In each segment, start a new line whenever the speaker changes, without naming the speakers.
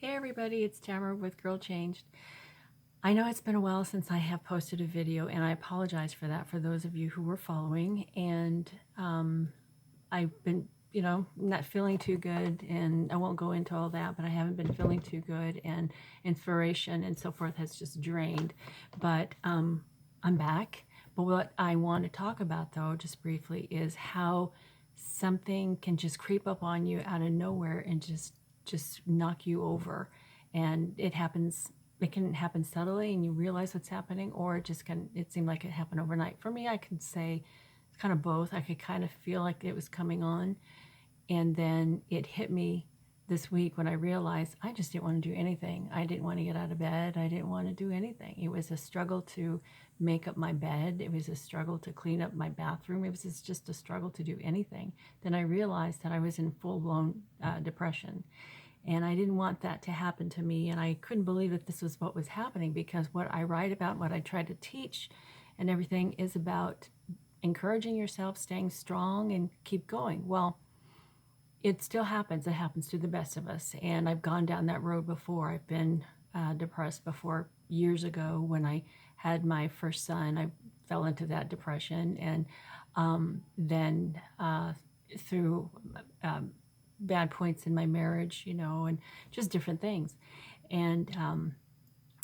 Hey everybody, it's Tamara with Girl Changed. I know it's been a while since I have posted a video, and I apologize for that for those of you who were following. And I've been, not feeling too good, and I won't go into all that, but I haven't been feeling too good, and inspiration and so forth has just drained. But I'm back. But what I want to talk about, though, just briefly, is how something can just creep up on you out of nowhere and just knock you over. And it can happen subtly and you realize what's happening, or it seemed like it happened overnight. For me, I can say it's kind of both. I could kind of feel like it was coming on, and then it hit me this week when I realized I just didn't want to do anything. I didn't want to get out of bed. I didn't want to do anything. It was a struggle to make up my bed. It was a struggle to clean up my bathroom. It was just a struggle to do anything. Then I realized that I was in full-blown depression. And I didn't want that to happen to me. And I couldn't believe that this was what was happening, because what I write about, what I try to teach and everything is about encouraging yourself, staying strong, and keep going. Well, it still happens. It happens to the best of us. And I've gone down that road before. I've been depressed before. Years ago when I had my first son, I fell into that depression. And then through bad points in my marriage, and just different things. And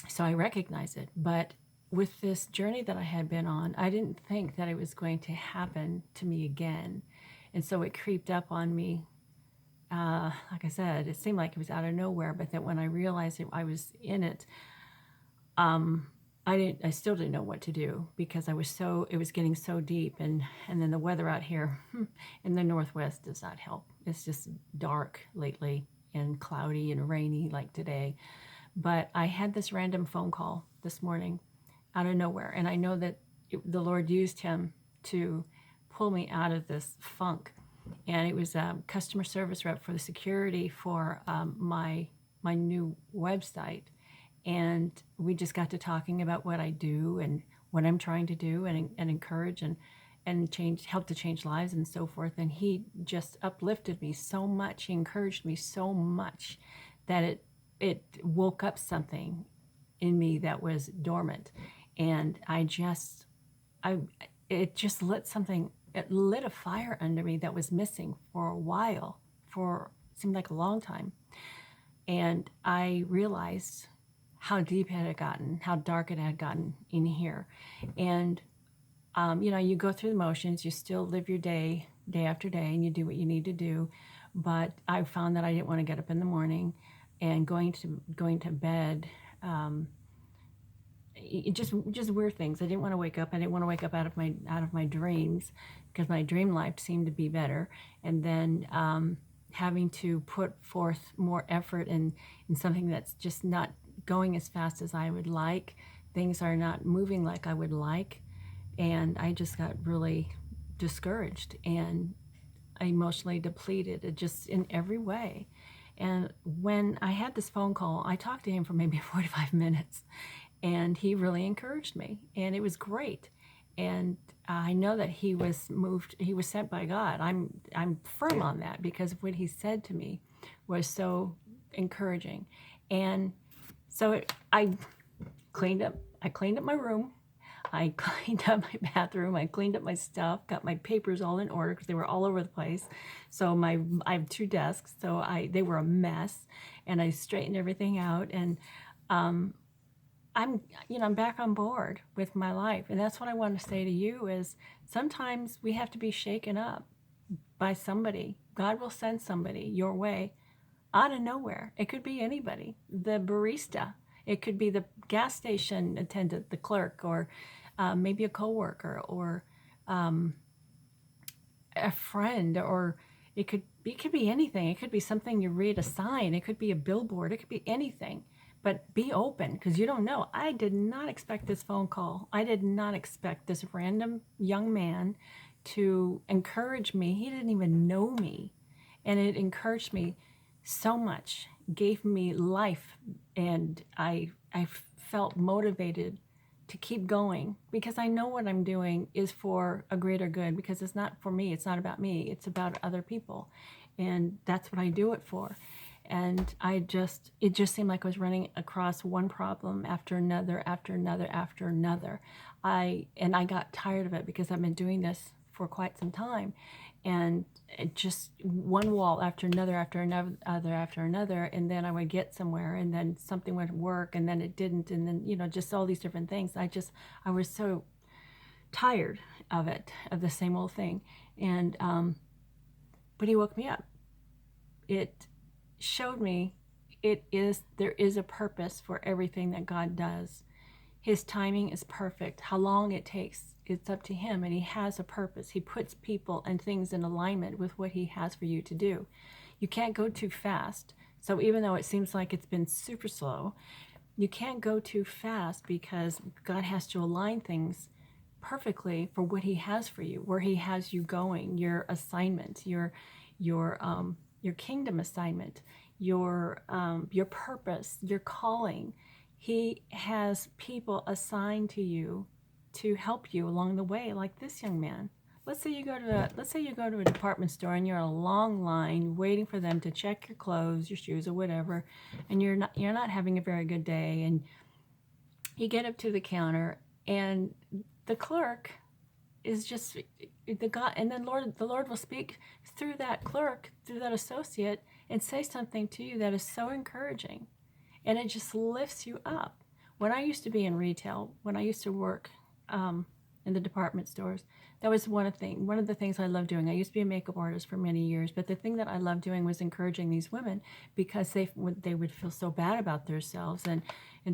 so I recognize it. But with this journey that I had been on, I didn't think that it was going to happen to me again. And so it creeped up on me. Like I said, it seemed like it was out of nowhere, but that when I realized I was in it, I still didn't know what to do, because it was getting so deep. And then the weather out here in the Northwest does not help. It's just dark lately and cloudy and rainy like today. But I had this random phone call this morning out of nowhere. And I know that the Lord used him to pull me out of this funk. And it was a customer service rep for the security for my new website. And we just got to talking about what I do and what I'm trying to do, and encourage and help to change lives and so forth. And he just uplifted me so much. He encouraged me so much that it woke up something in me that was dormant. And it just it lit a fire under me that was missing for a while, it seemed like a long time. And I realized how deep it had gotten, how dark it had gotten in here. And, you go through the motions, you still live your day after day, and you do what you need to do. But I found that I didn't want to get up in the morning, and going to bed, just weird things. I didn't want to wake up. I didn't want to wake up out of my dreams, because my dream life seemed to be better. And then having to put forth more effort in something that's just not going as fast as I would like. Things are not moving like I would like. And I just got really discouraged and emotionally depleted, just in every way. And when I had this phone call, I talked to him for maybe 45 minutes, and he really encouraged me, and it was great. And I know that he was sent by God. I'm firm on that, because what he said to me was so encouraging. And so I cleaned up my room. I cleaned up my bathroom. I cleaned up my stuff, got my papers all in order, because they were all over the place. So I have two desks, so they were a mess, and I straightened everything out. And I'm back on board with my life. And that's what I want to say to you is, sometimes we have to be shaken up by somebody. God will send somebody your way out of nowhere. It could be anybody, the barista. It could be the gas station attendant, the clerk, or maybe a coworker, or a friend, or it could be anything. It could be something you read, a sign. It could be a billboard. It could be anything. But be open, because you don't know. I did not expect this phone call. I did not expect this random young man to encourage me. He didn't even know me. And it encouraged me so much, gave me life. And I felt motivated to keep going, because I know what I'm doing is for a greater good, because it's not for me. It's not about me. It's about other people. And that's what I do it for. And it just seemed like I was running across one problem after another, after another, after another. And I got tired of it because I've been doing this for quite some time. And it just one wall after another, after another. And then I would get somewhere and then something would work and then it didn't. And then, just all these different things. I was so tired of it, of the same old thing. And, but he woke me up. It showed me there is a purpose for everything that God does. His timing is perfect. How long it takes, it's up to him, and he has a purpose. He puts people and things in alignment with what he has for you to do. You can't go too fast. So even though it seems like it's been super slow, you can't go too fast because God has to align things perfectly for what he has for you, where he has you going, your assignment, your kingdom assignment, your purpose, your calling. He has people assigned to you to help you along the way, like this young man. Let's say you go to a department store and you're in a long line waiting for them to check your clothes, your shoes, or whatever, and you're not having a very good day, and you get up to the counter and the clerk is just the God, and then the Lord will speak through that clerk, through that associate, and say something to you that is so encouraging, and it just lifts you up. When I used to be in retail, when I used to work in the department stores, that was one of the things I loved doing. I used to be a makeup artist for many years, but the thing that I loved doing was encouraging these women because they would feel so bad about themselves, and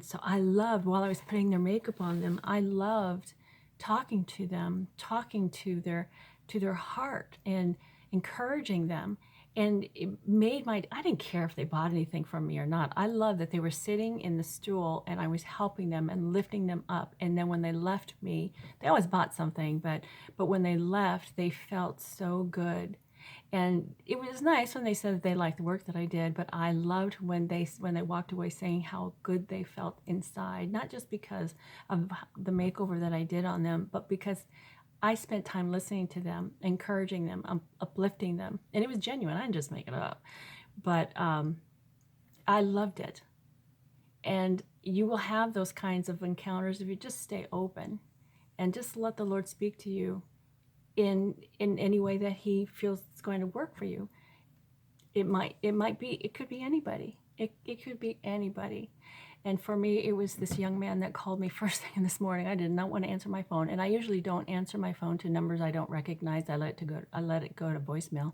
so I loved, while I was putting their makeup on them, I loved talking to them, talking to their heart and encouraging them. And it made I didn't care if they bought anything from me or not. I loved that they were sitting in the stool and I was helping them and lifting them up. And then when they left me, they always bought something, but when they left, they felt so good. And it was nice when they said that they liked the work that I did, but I loved when they walked away saying how good they felt inside, not just because of the makeover that I did on them, but because I spent time listening to them, encouraging them, uplifting them. And it was genuine. I didn't just make it up. But I loved it. And you will have those kinds of encounters if you just stay open and just let the Lord speak to you in any way that he feels is going to work for you. It could be anybody. It could be anybody. And for me, it was this young man that called me first thing this morning. I did not want to answer my phone, and I usually don't answer my phone to numbers I don't recognize. I let it go to voicemail.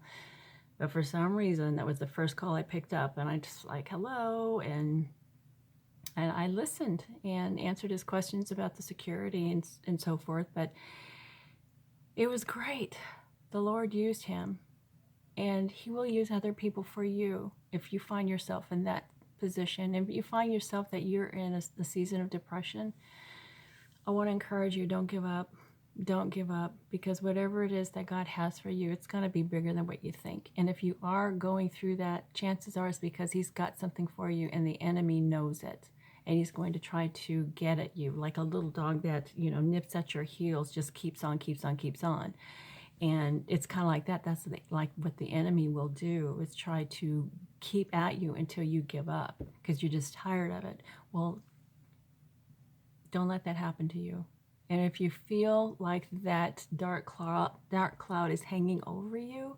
But for some reason, that was the first call I picked up, and I just like, hello, and I listened and answered his questions about the security and so forth. But it was great. The Lord used him, and he will use other people for you if you find yourself in that position. If you find yourself that you're in a season of depression, I want to encourage you, don't give up. Don't give up, because whatever it is that God has for you, it's going to be bigger than what you think. And if you are going through that, chances are it's because he's got something for you and the enemy knows it. And he's going to try to get at you like a little dog that, nips at your heels, just keeps on, keeps on, keeps on. And it's kind of like that. That's like what the enemy will do, is try to keep at you until you give up because you're just tired of it. Well, don't let that happen to you. And if you feel like that dark cloud is hanging over you,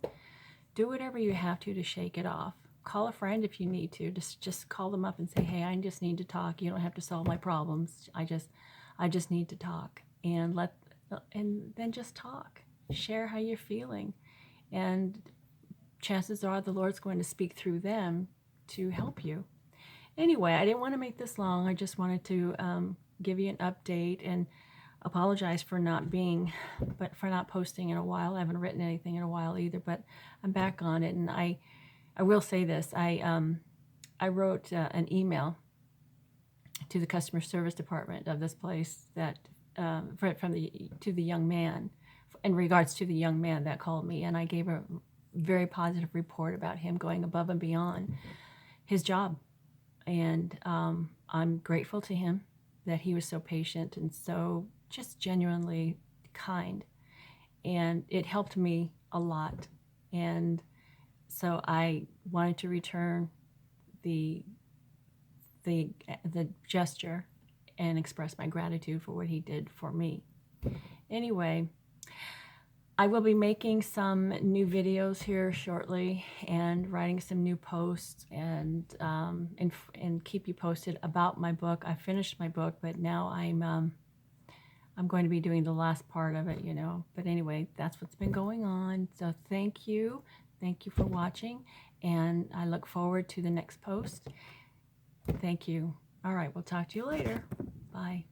do whatever you have to shake it off. Call a friend if you need to. Just call them up and say, hey, I just need to talk. You don't have to solve my problems. I just need to talk. And then just talk. Share how you're feeling. And chances are the Lord's going to speak through them to help you. Anyway, I didn't want to make this long. I just wanted to give you an update and apologize for not posting in a while. I haven't written anything in a while either, but I'm back on it. And I will say this. I wrote an email to the customer service department of this place that to the young man, in regards to the young man that called me, and I gave a very positive report about him going above and beyond his job. And I'm grateful to him that he was so patient and so just genuinely kind. And it helped me a lot. And so I wanted to return the the gesture and express my gratitude for what he did for me. Anyway, I will be making some new videos here shortly and writing some new posts and keep you posted about my book. I finished my book, but now I'm going to be doing the last part of it, you know. But anyway, that's what's been going on. So thank you. Thank you for watching, and I look forward to the next post. Thank you. All right, we'll talk to you later. Bye.